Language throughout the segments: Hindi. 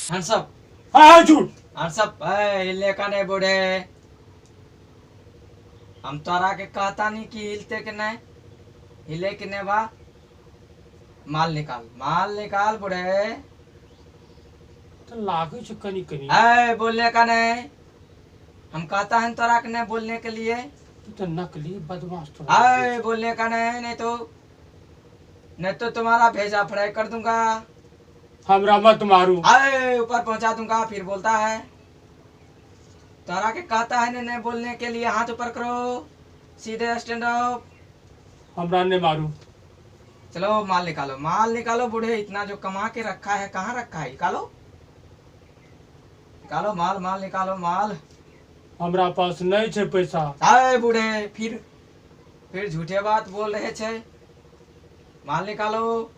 हंसप हाँ झूठ हंसप हिले का नहीं बूढ़े। हम तोरा के कहता नहीं कि हिलते के नहीं, हिले के नहीं बा। माल निकाल बूढ़े। तो लागे छे कनी कनी। बोलने का नहीं, हम कहता है तोरा के नहीं बोलने के लिए। तो नकली बदमाश तो बोलने का नहीं, नहीं तो तुम्हारा भेजा फ्राई कर दूंगा। हमरा मत मारू। ऊपर पहुंचा दूंगा। फिर बोलता है तोरा के कहता है नहीं बोलने के लिए। हाथ ऊपर करो, सीधे स्टैंड अप। हमरा ने मारू। चलो माल निकालो बूढ़े। इतना जो कमा के रखा है कहाँ रखा है? निकालो माल निकालो माल। हमरा पास नहीं छे पैसा। बूढ़े फिर झूठे बात बोल रहे छे। माल निकालो,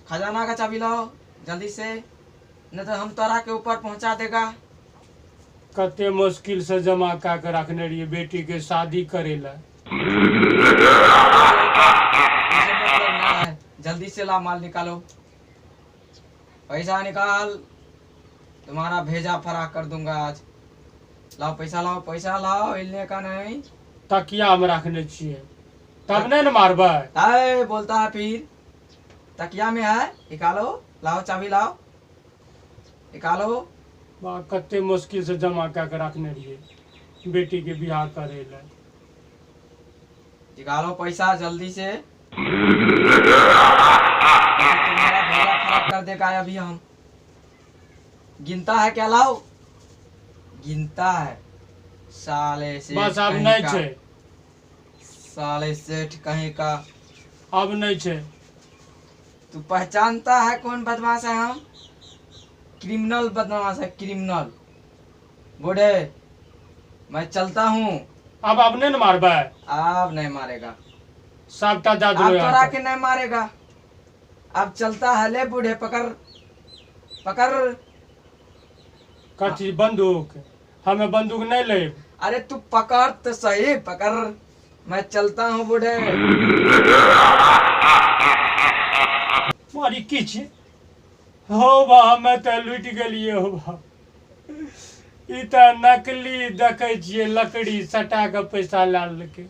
खजाना का चाबी लाओ जल्दी से, नहीं तो हम तोरा के ऊपर पहुंचा देगा। कते मुश्किल से जमा कर रखने रहिए बेटी के शादी करेला। जल्दी से ला, माल निकालो, पैसा निकाल। तुम्हारा भेजा फराक कर दूंगा आज। लाओ पैसा लाओ, हिलने का नहीं। तकिया में रखने छिए तब नहीं न मारबे। बोलता है फिर तकिया में है, निकालो, लाओ चाबी लाओ, निकालो। बा कते मुश्किल से जमा कर रखने रहिए बेटी के बियाह करेला। निकालो पैसा जल्दी से। तुम्हारा भेजा फराक कर देगा अभी। हम गिनता है क्या? लाओ, गिनता है। साले से बस अब नहीं छे। साले सेठ कहीं का। अब नहीं छे। तू पहचानता है कौन बदमाश है? हम क्रिमिनल बदमाश है, क्रिमिनल। बूढ़े मैं चलता हूँ। अब नहीं न मारबे। अब नहीं मारेगा, सबटा जादू अब तोरा के नहीं मारेगा। अब चलता है। ले बूढ़े पकड़ कथी बंदूक? हमें बंदूक नहीं ले। अरे तू पकड़ तो सही, पकड़। मैं चलता हूँ बूढ़े। मारी की छे हो बा? हमें तो लूट गलिए हो बा। ई तो नकली देखे छिए, लकड़ी सटा के पैसा लाल के।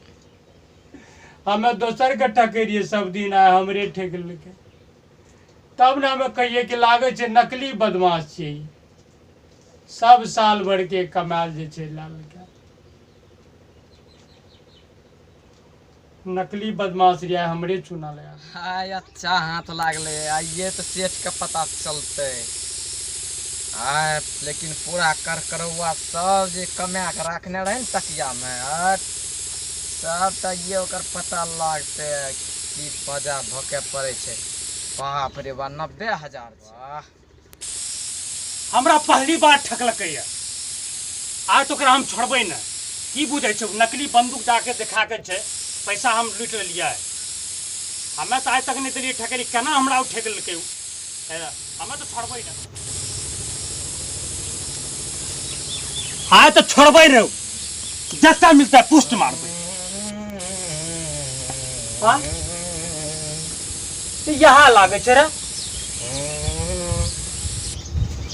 हमें दोसर के ठकेरिए सब दिन आए हमरे ठेक लेके। तब न हमें कहिए कि लागे छे नकली बदमाश छे। सब साल भर के कमाल जे छे लाल के। नकली बदमाश रिया हमरे चुना लगा। हाय अच्छा हाथ लागले। ये तो सेठ का पता चलते। लेकिन पूरा करौआ सब जे कमा के रखने रहे तकिया में, सब तक ओकर पता लागते कि बजा भोके पड़े छे। बाप रे बा, 90,000। वाह, हमरा पहली बार ठकलकै। आज तो हम छोड़बे न। की बुझे छे? नकली बंदूक जाके दिखा के छे पैसा हम लूट लिया है। हमें तो आज तक नहीं दिलिए ठकेली, केना हमरा ठेक लेके? हमें तो छोड़बे न। आज तो छोड़बे न, जैसा मिलता है पुष्ट मारबे। यहाँ लागे छे रे।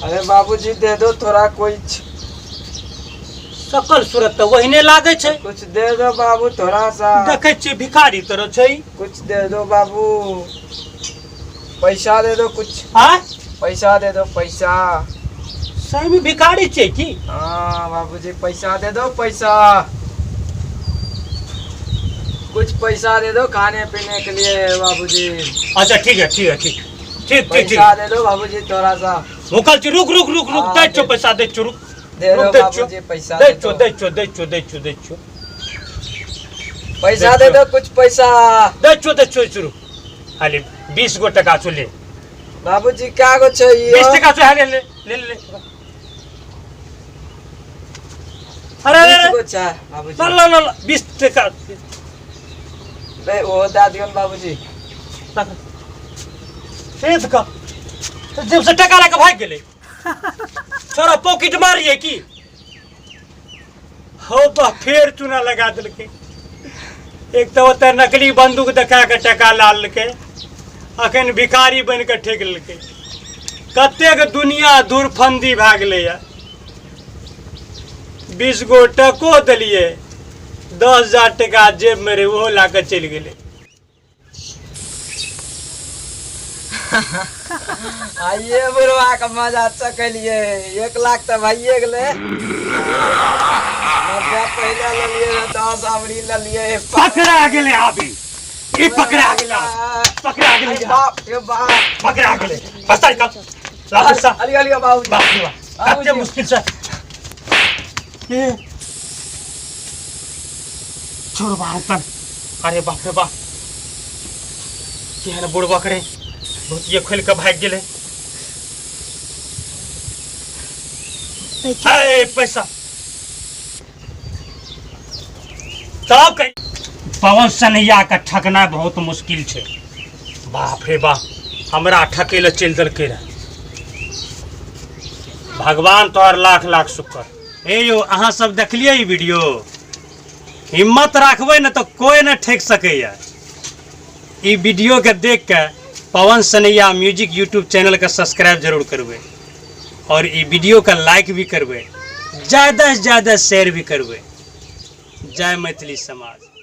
अरे बाबूजी दे दो थोड़ा, कोई सकल सूरत तो वही लागे छे। कुछ दे दो बाबू, थोड़ा सा। देखे छे भिखारी तरह छे। कुछ दे दो बाबू, पैसा दे दो कुछ। पैसा दे दो, पैसा। सही में भिखारी छे की? हाँ बाबूजी पैसा दे दो, पैसा। कुछ पैसा दे दो खाने पीने के लिए बाबूजी। अच्छा ठीक है। पैसा दे दो बाबूजी थोड़ा सा। मुकल छी, रुक दे छो पैसा, दे छो, रुक दे दो बाबूजी पैसा। दे छो। पैसा दे दो, कुछ पैसा दे छो शुरू। हाले 20 गो टका छो ले बाबूजी। क्या गो चाहिए? 20 टका छो। हाले ले। अरे गो चाह बाबूजी। ला 20 टका बे वो दादियन बाबूजी। एक का जब से टका लेके भाग गेले। छोरा पॉकेट मारिए की हो बा, फिर चूना लगा दिलके। एक तो होता नकली बंदूक दिखा के टका लाल के, अखन भिखारी बन के ठेक लेके। कतेक दुनिया दूरफंदी भए गेलैया। 20 गो टको देलिए, 10,000 टका जेब में रहे ओहो ला के चलि गेलै। आइए बुढ़वा का मजा चकलिए। 1 लाख तो भइए गेले। 90 पहले लेलिए, 10 अबरी लेलिए। पकड़ा गेले अभी, ई पकड़ा गेले, पकड़ा गेले, बाप रे बाप, पकड़ा गेले। बस्ता का लापसा अली अली बाबूजी, बाप रे बाप, कते मुश्किल से ये छोड़ बाहर। अरे बाप रे बाप, केहन बुढ़वा करे, धोतिये खोल के भाग गेले। अरे पैसा तब कहीं पवन सनैया का ठकना बहुत मुश्किल छै। बाप रे बाप, हमरा ठके ले चल देलकै रहे। भगवान तोहर लाख लाख शुक्र। ए यो अहाँ सब देखलिए ई वीडियो, हिम्मत राखबै न तो कोई न ठेक सकैया। ई वीडियो के देख के पवन सनैया म्यूजिक यूट्यूब चैनल का सब्सक्राइब जरूर करबै और ई वीडियो का लाइक भी करबै, ज़्यादा से ज़्यादा शेयर भी करबै। जय मैथिली समाज।